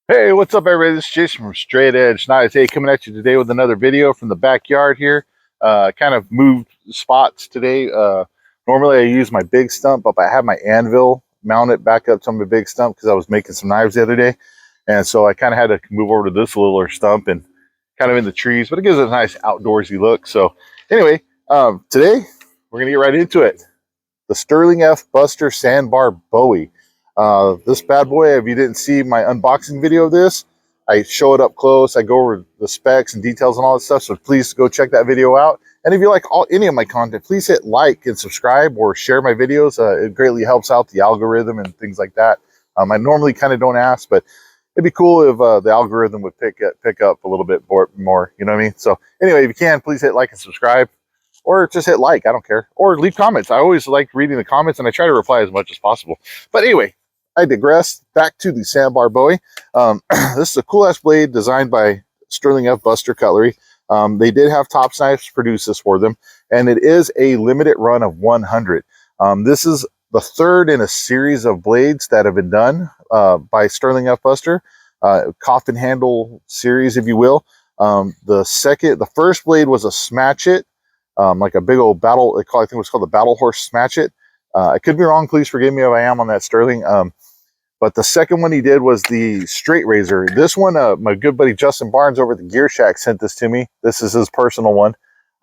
Hey, what's up, everybody? This is Jason from Straight Edge Knives. Hey, coming at you today with another video from the backyard here. Kind of moved spots today. Normally I use my big stump, but I have my anvil mounted back up to my big stump because I was making some knives the other day. And so I kind of had to move over to this littler stump and kind of in the trees, but it gives it a nice outdoorsy look. So anyway, today we're going to get right into it. The Sterling F Buster Sandbar Bowie. This bad boy, if you didn't see my unboxing video of this, I show it up close. I go over the specs and details and all that stuff. So please go check that video out. And if you like any of my content, please hit like and subscribe or share my videos. It greatly helps out the algorithm and things like that. I normally kind of don't ask, but it'd be cool if the algorithm would pick up a little bit more. You know what I mean? So anyway, if you can, please hit like and subscribe. Or just hit like, I don't care. Or leave comments. I always like reading the comments and I try to reply as much as possible. But anyway, I digress. Back to the Sandbar Bowie. This is a cool ass blade designed by Sterling F Buster Cutlery. They did have Top Snipes produce this for them, and it is a limited run of 100. This is the third in a series of blades that have been done by Sterling F Buster, coffin handle series, if you will. The first blade was a Smatch It, like a big old battle. I think it was called the Battle Horse Smatch It. I could be wrong. Please forgive me if I am on that, Sterling. But the second one he did was the straight razor. This one, my good buddy Justin Barnes over at the Gear Shack sent this to me. This is his personal one.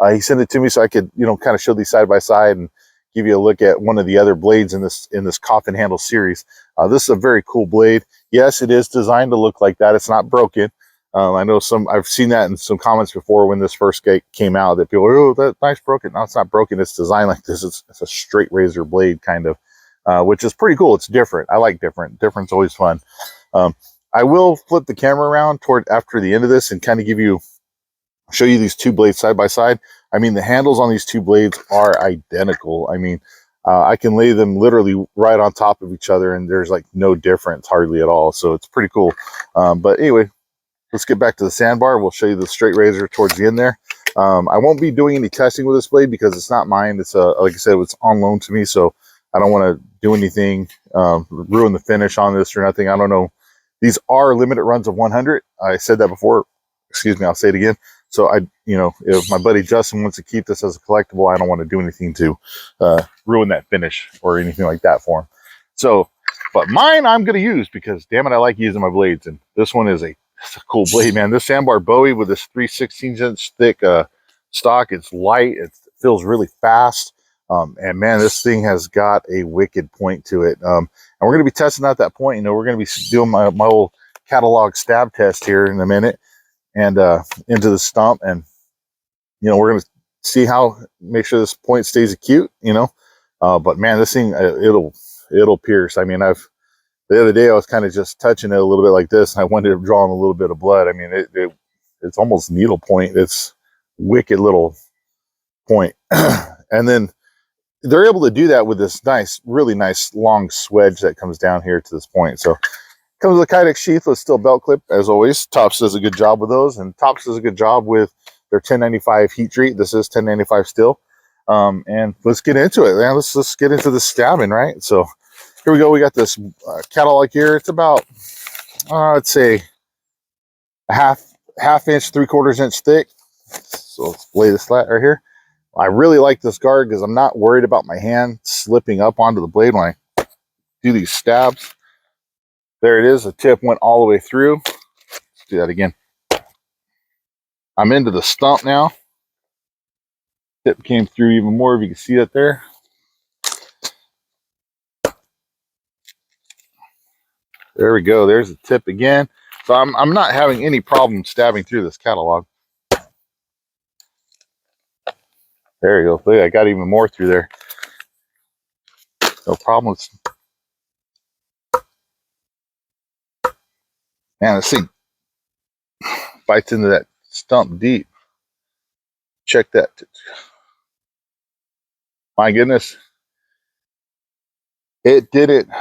He sent it to me so I could, kind of show these side by side and give you a look at one of the other blades in this coffin handle series. This is a very cool blade. Yes, it is designed to look like that. It's not broken. I know I've seen that in some comments before when this first came out that people are, oh, that knife broken. No, it's not broken. It's designed like this. It's a straight razor blade kind of, which is pretty cool. It's different. I like different. Different's always fun. I will flip the camera around after the end of this and kind of show you these two blades side by side. I mean, the handles on these two blades are identical. I mean, I can lay them literally right on top of each other and there's like no difference hardly at all. So it's pretty cool. But anyway, let's get back to the sandbar. We'll show you the straight razor towards the end there. I won't be doing any testing with this blade because it's not mine. It's like I said, it's on loan to me, so I don't want to do anything, ruin the finish on this or nothing. I don't know. These are limited runs of 100. I said that before. Excuse me. I'll say it again. So if my buddy Justin wants to keep this as a collectible, I don't want to do anything to ruin that finish or anything like that for him. So, but mine I'm going to use because damn it, I like using my blades, and this one is it's a cool blade, man. This Sandbar Bowie with this 3/16" thick stock. It's light. It feels really fast. And man, this thing has got a wicked point to it. And we're going to be testing out that point. We're going to be doing my old catalog stab test here in a minute and into the stump. And, we're going to see make sure this point stays acute, but man, this thing, it'll pierce. I mean, the other day I was kind of just touching it a little bit like this, and I wanted to draw a little bit of blood. I mean, it's almost needle point. It's wicked little point. And then they're able to do that with this really nice long swedge that comes down here to this point. So comes with a Kydex sheath with steel belt clip, as always. Tops does a good job with those, and Tops does a good job with their 1095 heat treat. This is 1095 steel. And let's get into it, man. Let's get into the stabbing, right? So here we go. We got this catalog here. It's about, let's say, a half inch, 3/4 inch thick. So let's lay this flat right here. I really like this guard because I'm not worried about my hand slipping up onto the blade when I do these stabs. There it is. The tip went all the way through. Let's do that again. I'm into the stump now. Tip came through even more, if you can see that there. There we go. There's the tip again. So I'm not having any problem stabbing through this catalog. There you go. I got even more through there. No problems. Man, this thing bites into that stump deep. Check that. My goodness. It didn't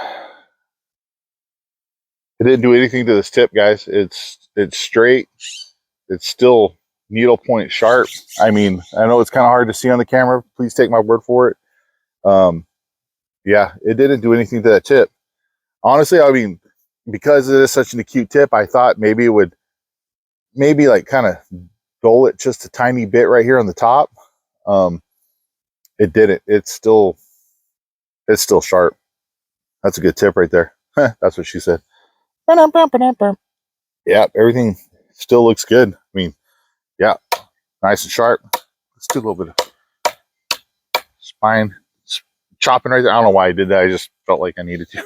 do anything to this tip, guys. It's straight. It's still needle point sharp. I mean, I know it's kind of hard to see on the camera. Please take my word for it. Yeah, it didn't do anything to that tip. Honestly, I mean, because it is such an acute tip, I thought maybe it would like kind of dull it just a tiny bit right here on the top. It didn't. It's still sharp. That's a good tip right there. That's what she said. Yeah, everything still looks good. I mean, yeah, nice and sharp. Let's do a little bit of spine chopping right there. I don't know why I did that. I just felt like I needed to.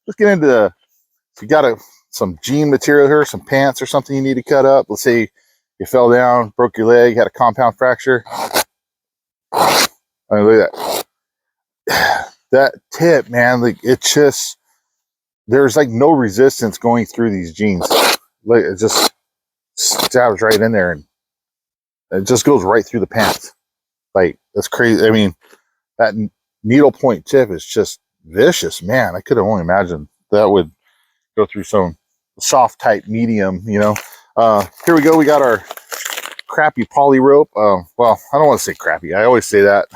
Let's get into the, if you got some jean material here, some pants or something you need to cut up. Let's say you fell down, broke your leg, had a compound fracture. I mean, look at that. That tip, man, like it just, there's like no resistance going through these jeans. Like it just stabs right in there and it just goes right through the pants. Like that's crazy. I mean, that needle point tip is just vicious, man. I could have only imagined that would go through some soft type medium, you know. Here we go. We got our crappy poly rope. Well, I don't want to say crappy. I always say that.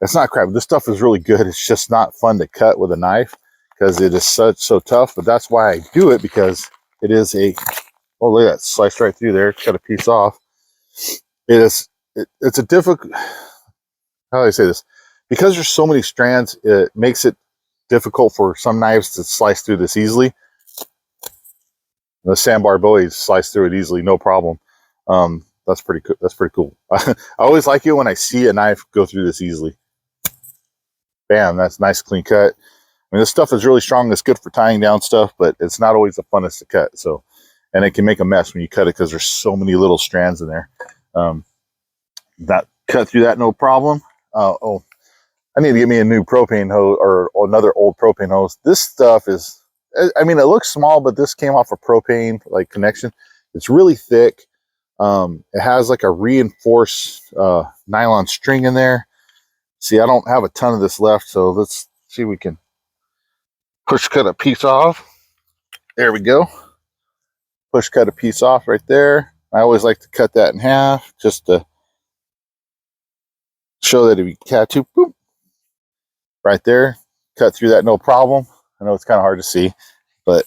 It's not crappy. This stuff is really good. It's just not fun to cut with a knife because it is so tough. But that's why I do it, because it is a, oh, look at that, sliced right through there. Cut a piece off. It's a difficult, how do I say this? Because there's so many strands, it makes it difficult for some knives to slice through this easily. The Sandbar Bowie slice through it easily, no problem. That's pretty cool. That's pretty cool. I always like it when I see a knife go through this easily. Bam, that's nice clean cut. I mean, this stuff is really strong. It's good for tying down stuff, but it's not always the funnest to cut. So, and it can make a mess when you cut it because there's so many little strands in there. That cut through that, no problem. Oh, I need to get me a new propane hose or another old propane hose. This stuff is, I mean, it looks small, but this came off a propane like connection. It's really thick. It has like a reinforced nylon string in there. See, I don't have a ton of this left, so let's see if we can push cut a piece off. There we go. Push cut a piece off right there. I always like to cut that in half just to show that if you cat to, boop, right there, cut through that no problem. I know it's kind of hard to see, but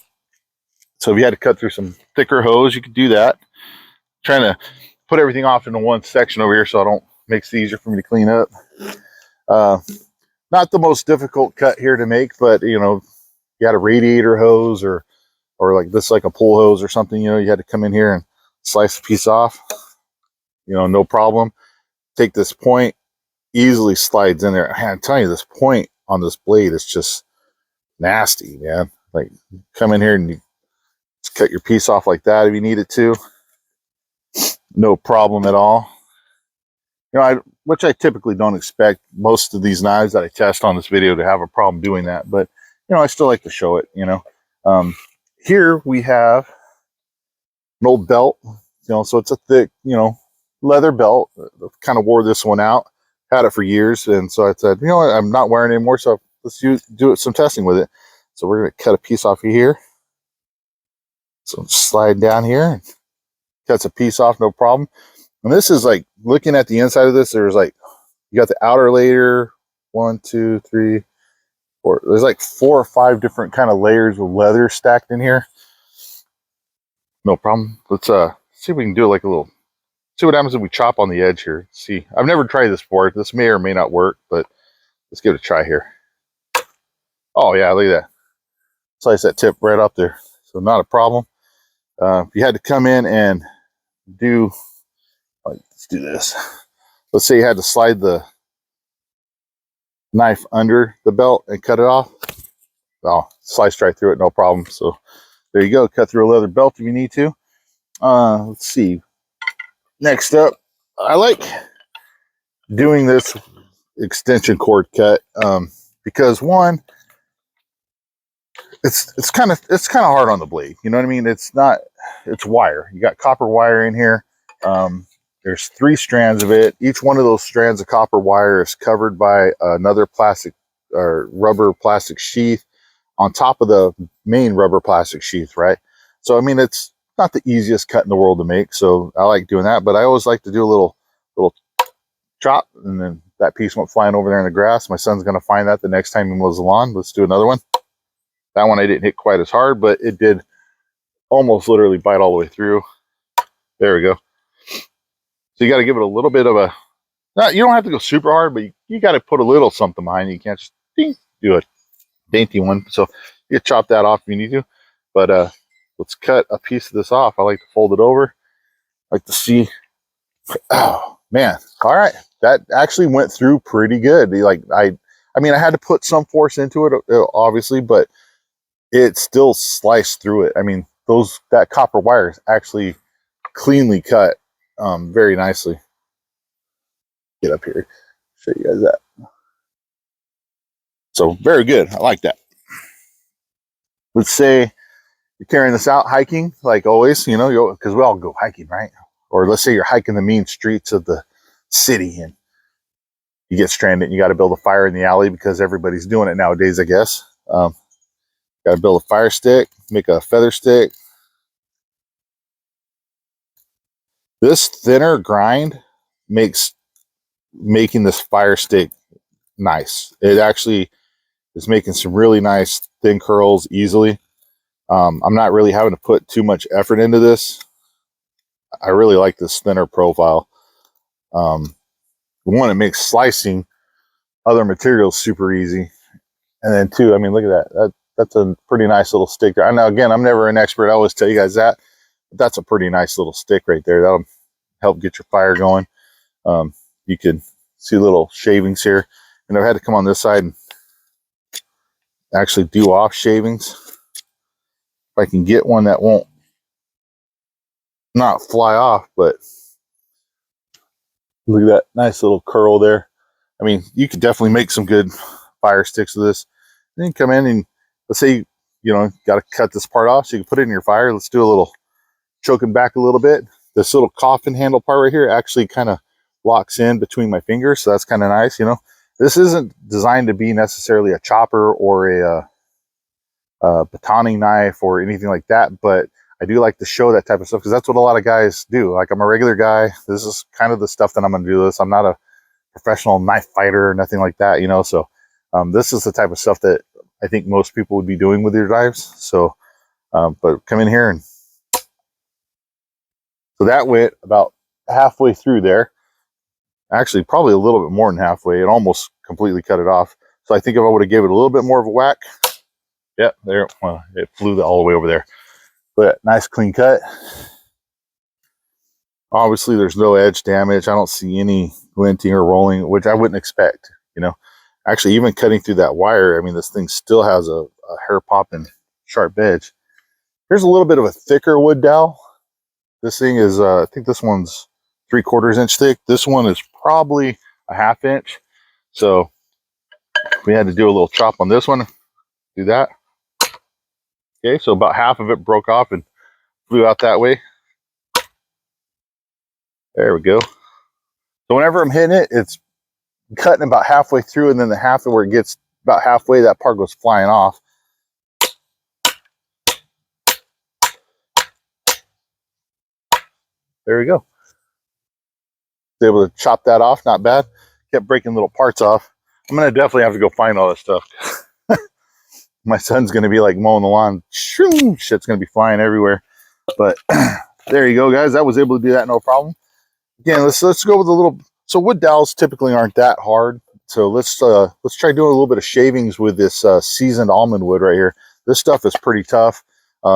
so if you had to cut through some thicker hose, you could do that. Trying to put everything off into one section over here so I don't, makes it easier for me to clean up. Not the most difficult cut here to make, but you know, you had a radiator hose or like this, like a pull hose or something, you know, you had to come in here and slice a piece off, you know, no problem. Take this point, easily slides in there. I'm telling you, this point on this blade is just nasty, man. Like, come in here and you just cut your piece off like that if you need it to. No problem at all. You know, which I typically don't expect most of these knives that I test on this video to have a problem doing that, but you know, I still like to show it, you know. Here we have an old belt, you know, so it's a thick, you know, leather belt. Kind of wore this one out, had it for years, and so I said, you know what, I'm not wearing it anymore, so let's do some testing with it. So we're going to cut a piece off of here. So slide down here, cuts a piece off, no problem. And this is like, looking at the inside of this, there's like, you got the outer layer, 1, 2, 3, 4. There's like 4 or 5 different kind of layers of leather stacked in here. No problem. Let's see if we can do like a little, see what happens if we chop on the edge here. See, I've never tried this before. This may or may not work, but let's give it a try here. Oh yeah, look at that. Slice that tip right up there. So not a problem. If you had to come in and do, let's do this. Let's say you had to slide the knife under the belt and cut it off. Oh, sliced right through it, no problem. So there you go. Cut through a leather belt if you need to. Let's see. Next up, I like doing this extension cord cut because one, it's kind of hard on the blade. You know what I mean? It's wire. You got copper wire in here. There's 3 strands of it. Each one of those strands of copper wire is covered by another plastic or rubber plastic sheath on top of the main rubber plastic sheath, right? So I mean, it's not the easiest cut in the world to make, so I like doing that. But I always like to do a little chop, and then that piece went flying over there in the grass. My son's gonna find that the next time he mows the lawn. Let's do another one. That one I didn't hit quite as hard, but it did almost literally bite all the way through. There we go. So you got to give it a little bit of a, you don't have to go super hard, but you got to put a little something behind it. You can't just do a dainty one. So you can chop that off if you need to. But let's cut a piece of this off. I like to fold it over. I like to see. Oh man! All right, that actually went through pretty good. Like I mean, I had to put some force into it, obviously, but it still sliced through it. I mean, that copper wire is actually cleanly cut, very nicely. Get up here, show you guys that. So very good. I like that. Let's say you're carrying this out hiking, like always, you know, because we all go hiking, right? Or let's say you're hiking the mean streets of the city and you get stranded and you got to build a fire in the alley because everybody's doing it nowadays, I guess. Got to build a fire stick, make a feather stick. This thinner grind makes making this fire stick nice. It actually is making some really nice thin curls easily. I'm not really having to put too much effort into this. I really like this thinner profile. One, it makes slicing other materials super easy. And then two, I mean, look at that. That's a pretty nice little stick there. I know, again, I'm never an expert. I always tell you guys that. But that's a pretty nice little stick right there. That'll help get your fire going. You can see little shavings here. And I've had to come on this side and actually do off shavings. If I can get one that won't not fly off, but look at that nice little curl there. I mean, you could definitely make some good fire sticks with this. Then you come in and let's say, you know, got to cut this part off so you can put it in your fire. Let's do a little choking back a little bit. This little coffin handle part right here actually kind of locks in between my fingers. So that's kind of nice, you know. This isn't designed to be necessarily a chopper or a batoning knife or anything like that, but I do like to show that type of stuff because that's what a lot of guys do. Like, I'm a regular guy. This is kind of the stuff that I'm going to do this. I'm not a professional knife fighter or nothing like that, you know. So this is the type of stuff that I think most people would be doing with their knives. So, but come in here and so that went about halfway through there. Actually, probably a little bit more than halfway. It almost completely cut it off. So I think if I would have gave it a little bit more of a whack, yep, there, well, it flew all the way over there. But nice clean cut. Obviously, there's no edge damage. I don't see any glinting or rolling, which I wouldn't expect, you know. Actually, even cutting through that wire, I mean, this thing still has a hair popping sharp edge. Here's a little bit of a thicker wood dowel. This thing is, I think this one's 3/4 inch thick. This one is probably a 1/2 inch. So we had to do a little chop on this one. Do that. Okay, so about half of it broke off and flew out that way. There we go. So whenever I'm hitting it, it's cutting about halfway through, and then the half where it gets about halfway, that part goes flying off. There we go. Was able to chop that off, not bad. Kept breaking little parts off. I'm gonna definitely have to go find all this stuff. My son's gonna be like mowing the lawn. Shit's gonna be flying everywhere. But there you go, guys. I was able to do that no problem. Again, let's go with a little. So wood dowels typically aren't that hard. So let's try doing a little bit of shavings with this seasoned almond wood right here. This stuff is pretty tough.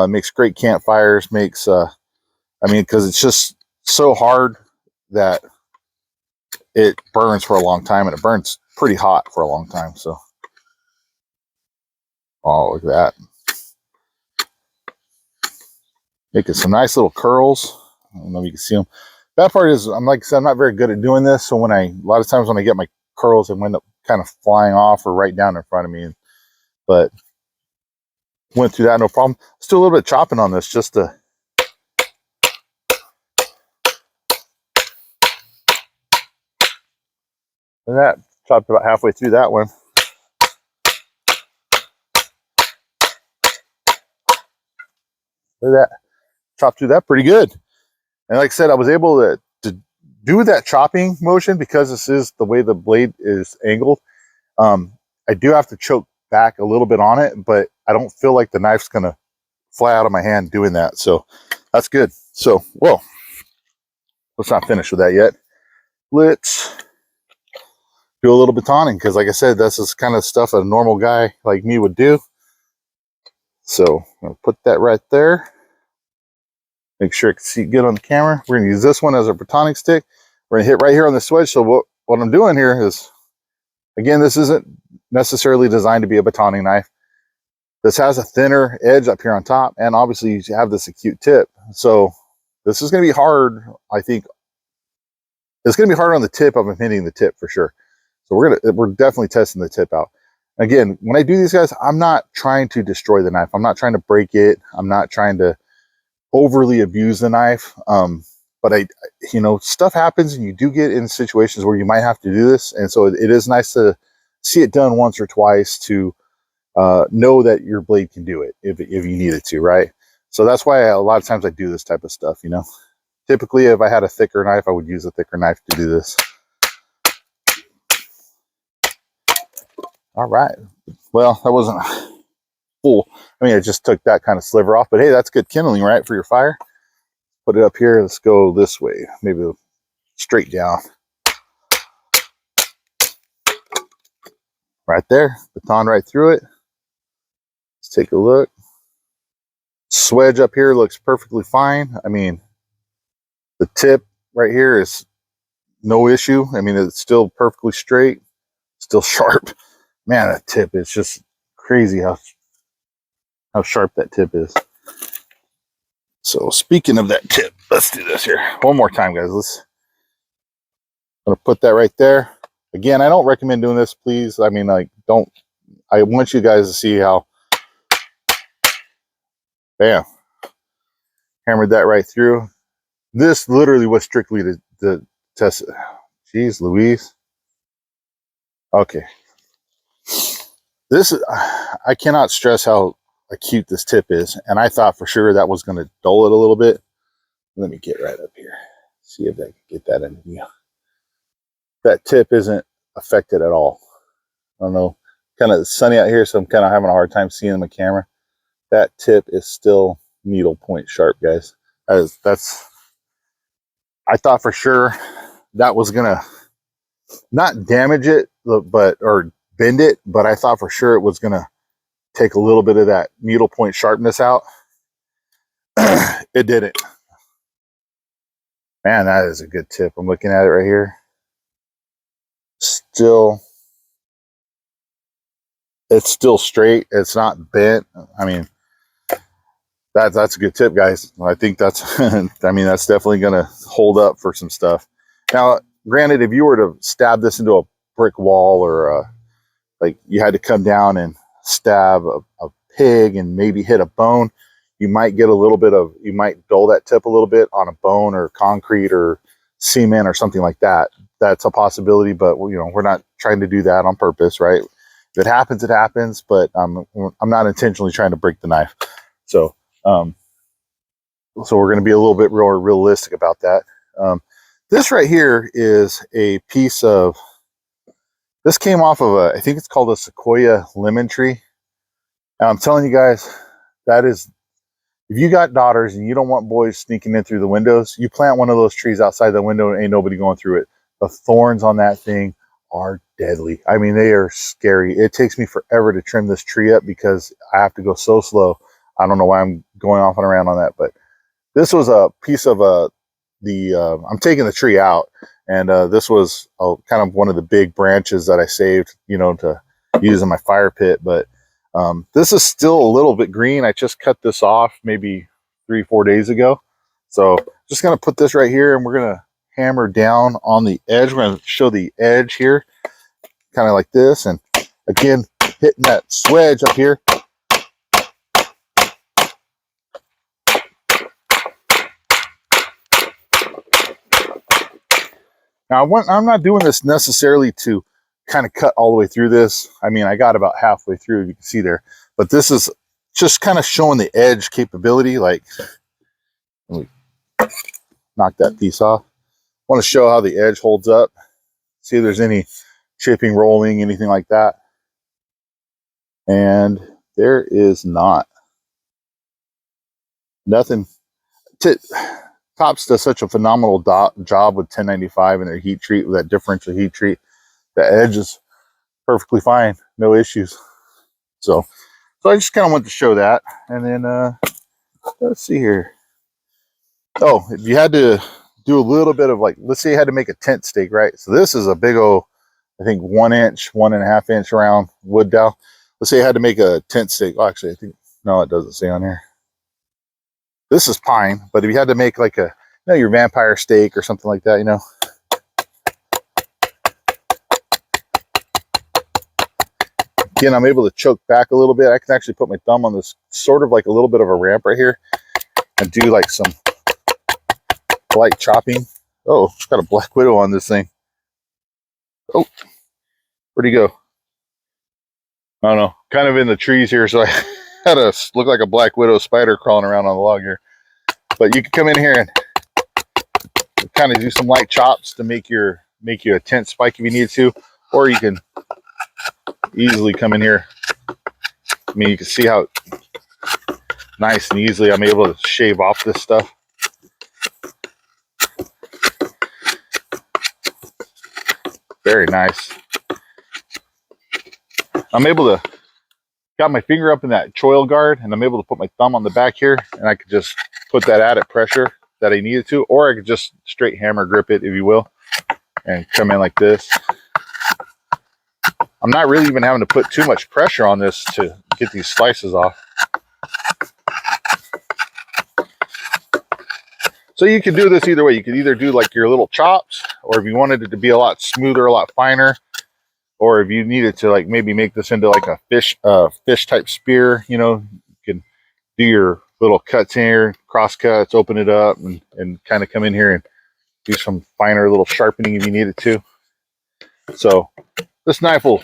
Makes great campfires. Makes I mean, because it's just so hard that it burns for a long time, and it burns pretty hot for a long time. So, oh, look at that. Making some nice little curls. I don't know if you can see them. That part is, like I said, I'm not very good at doing this. So a lot of times when I get my curls, they end up kind of flying off or right down in front of me. But went through that no problem. Let's do a little bit of chopping on this just to. And that chopped about halfway through that one. Look at that. Chopped through that pretty good. And like I said, I was able to do that chopping motion because this is the way the blade is angled. I do have to choke back a little bit on it, but I don't feel like the knife's gonna fly out of my hand doing that. So that's good. So, well, let's not finish with that yet. Let's do a little batoning, because like I said, this is kind of stuff a normal guy like me would do. So I'm gonna put that right there. Make sure I can see good on the camera. We're gonna use this one as our batoning stick. We're gonna hit right here on the swedge. So what I'm doing here is, again, this isn't necessarily designed to be a batoning knife. This has a thinner edge up here on top, and obviously you have this acute tip. So this is gonna be hard. I think it's gonna be hard on the tip of hitting the tip for sure. So we're definitely testing the tip out. Again, when I do these guys, I'm not trying to destroy the knife. I'm not trying to break it. I'm not trying to overly abuse the knife. But you know, stuff happens, and you do get in situations where you might have to do this. And so it is nice to see it done once or twice to know that your blade can do it if you need it to, right? So that's why a lot of times I do this type of stuff, you know. Typically, if I had a thicker knife, I would use a thicker knife to do this. All right. Well, that wasn't full. I mean, I just took that kind of sliver off, but hey, that's good kindling, right, for your fire. Put it up here. Let's go this way, maybe straight down. Right there, baton right through it. Let's take a look. Swedge up here looks perfectly fine. I mean, the tip right here is no issue. I mean, it's still perfectly straight, still sharp. Man, that tip is just crazy how sharp that tip is. So speaking of that tip, let's do this here one more time, guys. I'm gonna put that right there. Again, I don't recommend doing this, please. I mean, like, don't. I want you guys to see how, bam, hammered that right through. This literally was strictly to test it. Jeez Louise. Okay. This is, I cannot stress how acute this tip is, and I thought for sure that was going to dull it a little bit. Let me get right up here, see if I can get that in view. That tip isn't affected at all. I don't know, kind of sunny out here, so I'm kind of having a hard time seeing the camera. That tip is still needle point sharp, guys. That's I thought for sure that was gonna not damage it, or bend it, but I thought for sure it was gonna take a little bit of that needle point sharpness out. It didn't. Man, that is a good tip. I'm looking at it right here. Still, it's still straight. It's not bent. I mean, that's a good tip, guys. I think that's I mean, that's definitely gonna hold up for some stuff. Now, granted, if you were to stab this into a brick wall, or like you had to come down and stab a pig and maybe hit a bone, you might get a little bit of, you might dull that tip a little bit on a bone or concrete or cement or something like that. That's a possibility, but you know, we're not trying to do that on purpose, right? If it happens, it happens, but I'm not intentionally trying to break the knife. So we're going to be a little bit more realistic about that. This right here is a piece of, this came off of I think it's called a sequoia lemon tree. And I'm telling you guys, that is, if you got daughters and you don't want boys sneaking in through the windows, you plant one of those trees outside the window and ain't nobody going through it. The thorns on that thing are deadly. I mean, they are scary. It takes me forever to trim this tree up because I have to go so slow. I don't know why I'm going off and around on that, but this was a piece of I'm taking the tree out, and this was kind of one of the big branches that I saved, you know, to use in my fire pit. But this is still a little bit green. I just cut this off maybe 3-4 days ago. So just going to put this right here, and we're going to hammer down on the edge. We're going to show the edge here, kind of like this. And again, hitting that swedge up here. Now, I'm not doing this necessarily to kind of cut all the way through this. I mean, I got about halfway through, you can see there. But this is just kind of showing the edge capability. Like, let me knock that piece off. I want to show how the edge holds up. See if there's any chipping, rolling, anything like that. And There is not. Nothing. Tops does such a phenomenal job with 1095 and their heat treat, with that differential heat treat. The edge is perfectly fine, no issues. So I just kind of want to show that. And then let's see here. Oh, if you had to do a little bit of, like, let's say you had to make a tent stake, right? So this is a big old, I think 1 inch, 1.5 inch round wood dowel. Let's say you had to make a tent stake. Oh, actually, I think, no, it doesn't say on here. This is pine, but if you had to make like a, your vampire steak or something like that, Again, I'm able to choke back a little bit. I can actually put my thumb on this, sort of like a little bit of a ramp right here, and do like some light chopping. Oh, it's got a black widow on this thing. Oh, where'd he go? I don't know. Kind of in the trees here, so I had a look like a black widow spider crawling around on the log here. But you can come in here and kind of do some light chops to make you a tent spike if you need to, or you can easily come in here. I mean, you can see how nice and easily I'm able to shave off this stuff. Very nice. I'm able to, got my finger up in that choil guard, and I'm able to put my thumb on the back here, and I could just put that added pressure that I needed to, or I could just straight hammer grip it, if you will, and come in like this. I'm not really even having to put too much pressure on this to get these slices off. So you can do this either way. You could either do like your little chops, or if you wanted it to be a lot smoother, a lot finer, or if you needed to like maybe make this into like a fish type spear, you can do your little cuts here, cross cuts, open it up, and kind of come in here and do some finer little sharpening if you needed to. So this knife will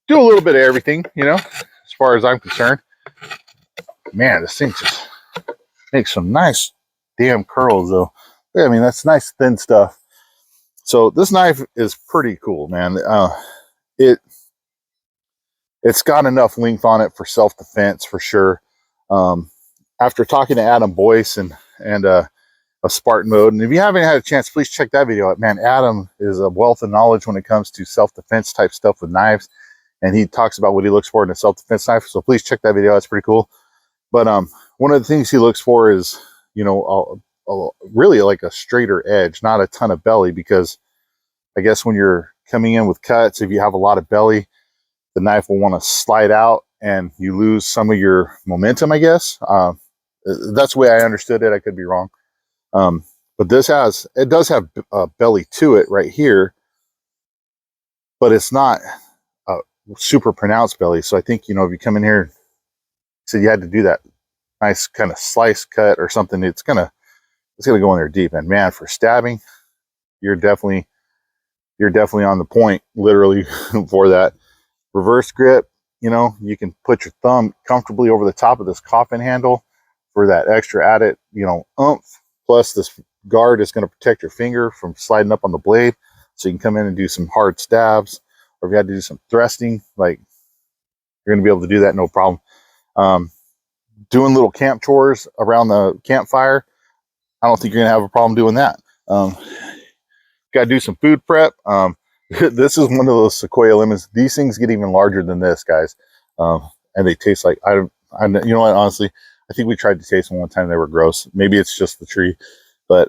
do a little bit of everything, as far as I'm concerned. Man, this thing just makes some nice damn curls, though. I mean, that's nice thin stuff. So this knife is pretty cool, man. It's got enough length on it for self-defense for sure. After talking to Adam Boyce and a Spartan Mode, and if you haven't had a chance, please check that video out. Man, Adam is a wealth of knowledge when it comes to self-defense type stuff with knives, and he talks about what he looks for in a self-defense knife. So please check that video out. It's pretty cool. But one of the things he looks for is, really like a straighter edge, not a ton of belly, because I guess when you're coming in with cuts, if you have a lot of belly, the knife will want to slide out and you lose some of your momentum, I guess. That's the way I understood it. I could be wrong. But it does have belly to it right here, but it's not a super pronounced belly. So I think, if you come in here, so you had to do that nice kind of slice cut or something, it's gonna go in there deep. And man, for stabbing, you're definitely on the point, literally, for that. Reverse grip, you can put your thumb comfortably over the top of this coffin handle for that extra added, oomph. Plus this guard is going to protect your finger from sliding up on the blade, so you can come in and do some hard stabs, or if you had to do some thrusting, like, you're going to be able to do that no problem. Doing little camp chores around the campfire, I don't think you're going to have a problem doing that. Got to do some food prep. This is one of those Sequoia lemons. These things get even larger than this, guys, and they taste like, you know what? Honestly, I think we tried to taste them one time. They were gross. Maybe it's just the tree, but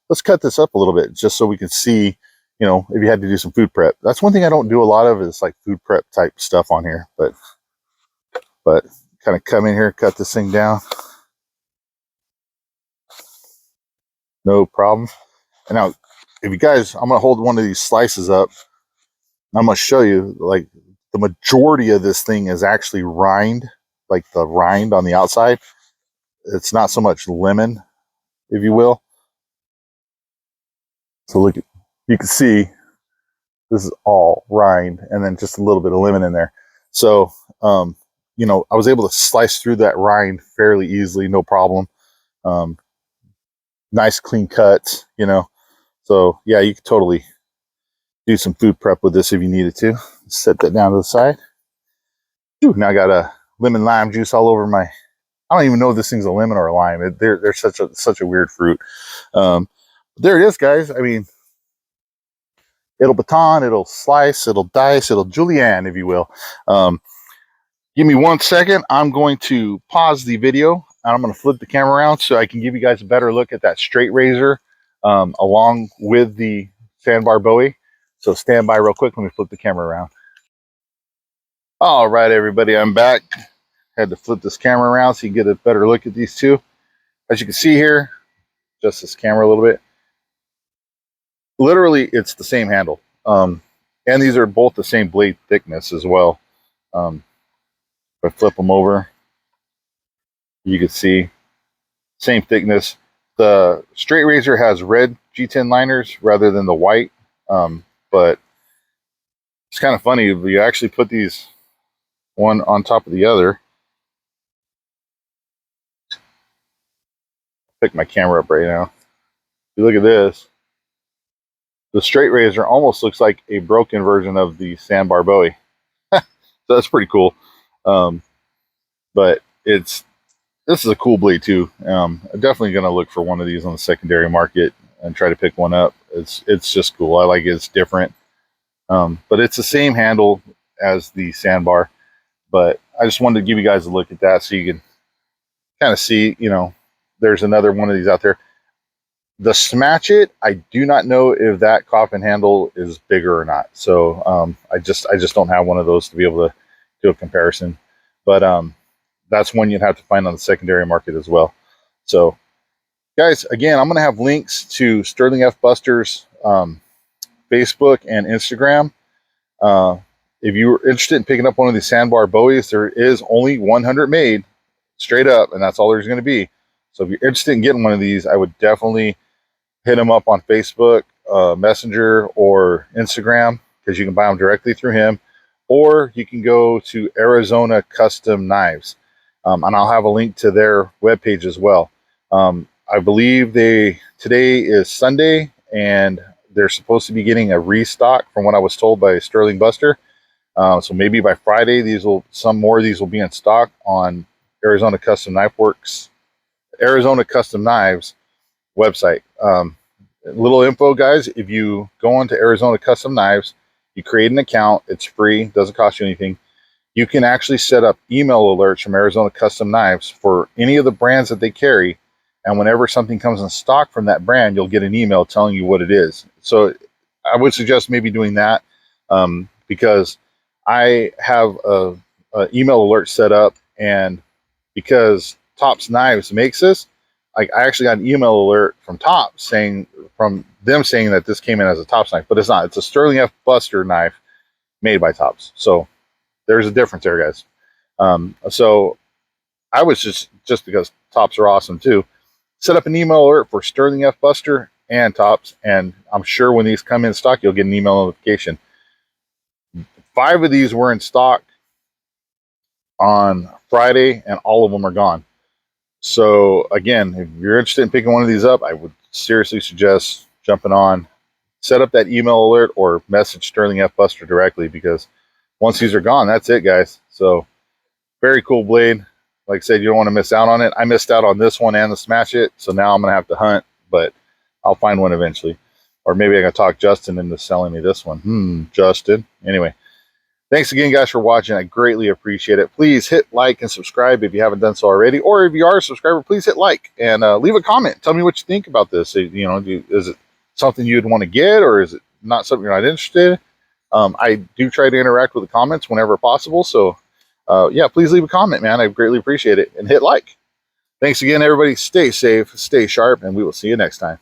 let's cut this up a little bit just so we can see, if you had to do some food prep. That's one thing I don't do a lot of, is like food prep type stuff on here, but kind of come in here, cut this thing down. No problem. And now, if you guys, I'm going to hold one of these slices up. I'm going to show you, like, the majority of this thing is actually rind, like the rind on the outside. It's not so much lemon, if you will. So look, you can see this is all rind and then just a little bit of lemon in there. So, I was able to slice through that rind fairly easily, no problem. Nice clean cuts, So yeah, you could totally do some food prep with this if you needed to. Set that down to the side. Ooh, now I got a lemon lime juice all over my, I don't even know if this thing's a lemon or a lime. They're such a weird fruit. There it is, guys. I mean, it'll baton, it'll slice, it'll dice, it'll julienne, if you will. Give me 1 second. I'm going to pause the video and I'm going to flip the camera around so I can give you guys a better look at that straight razor along with the Sandbar Bowie. So stand by real quick. Let me flip the camera around. All right, everybody, I'm back. Had to flip this camera around so you get a better look at these two. As you can see here, just this camera a little bit. Literally, it's the same handle. And these are both the same blade thickness as well. If I flip them over, you can see same thickness. The straight razor has red G10 liners rather than the white, but it's kind of funny. You actually put these one on top of the other. Pick my camera up right now. If you look at this, the straight razor almost looks like a broken version of the Sandbar Bowie. So that's pretty cool. But this is a cool blade too. I'm definitely going to look for one of these on the secondary market and try to pick one up. It's just cool. I like it. It's different. But it's the same handle as the Sandbar. But I just wanted to give you guys a look at that so you can kind of see, you know, there's another one of these out there. The Smash It, I do not know if that coffin handle is bigger or not. So I just don't have one of those to be able to do a comparison. But that's one you'd have to find on the secondary market as well. So, guys, again, I'm going to have links to Sterling F Buster's Facebook and Instagram. If you're interested in picking up one of these Sandbar Bowies, there is only 100 made, straight up, and that's all there's going to be. So if you're interested in getting one of these, I would definitely hit them up on Facebook, Messenger, or Instagram, because you can buy them directly through him. Or you can go to Arizona Custom Knives. And I'll have a link to their webpage as well. I believe today is Sunday, and they're supposed to be getting a restock from what I was told by Sterling Buster. So maybe by Friday, some more of these will be in stock on Arizona Custom Knife Works, Arizona Custom Knives website. Little info, guys, if you go onto Arizona Custom Knives, you create an account, it's free, doesn't cost you anything. You can actually set up email alerts from Arizona Custom Knives for any of the brands that they carry. And whenever something comes in stock from that brand, you'll get an email telling you what it is. So I would suggest maybe doing that because I have a email alert set up, and because Tops Knives makes this, I actually got an email alert from Tops saying that this came in as a Tops knife, but it's not. It's a Sterling F Buster knife made by Tops. So there's a difference there, guys. So I was just because Tops are awesome too, set up an email alert for Sterling F Buster and Tops, and I'm sure when these come in stock, you'll get an email notification. 5 of these were in stock on Friday, and all of them are gone. So again, if you're interested in picking one of these up, I would seriously suggest jumping on, set up that email alert, or message Sterling F Buster directly, because once these are gone, that's it, guys. So very cool blade. Like I said, you don't want to miss out on it. I missed out on this one and the Smash It, so now I'm going to have to hunt, but I'll find one eventually. Or maybe I can talk Justin into selling me this one. Justin. Anyway, thanks again, guys, for watching. I greatly appreciate it. Please hit like and subscribe if you haven't done so already. Or if you are a subscriber, please hit like and leave a comment. Tell me what you think about this. You know, is it something you'd want to get, or is it not something you're not interested in? I do try to interact with the comments whenever possible. So, yeah, please leave a comment, man. I greatly appreciate it. And hit like. Thanks again, everybody. Stay safe, stay sharp, and we will see you next time.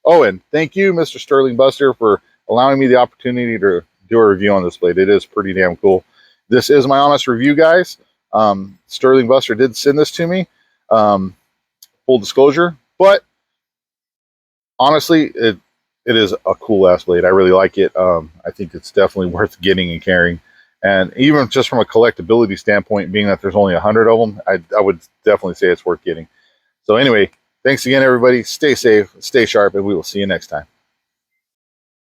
Oh, and thank you, Mr. Sterling Buster, for allowing me the opportunity to do a review on this blade. It is pretty damn cool. This is my honest review, guys. Sterling Buster did send this to me. Full disclosure. But honestly, it is a cool ass blade. I really like it. I think it's definitely worth getting and carrying. And even just from a collectability standpoint, being that there's only 100 of them, I would definitely say it's worth getting. So anyway, thanks again, everybody. Stay safe, stay sharp, and we will see you next time.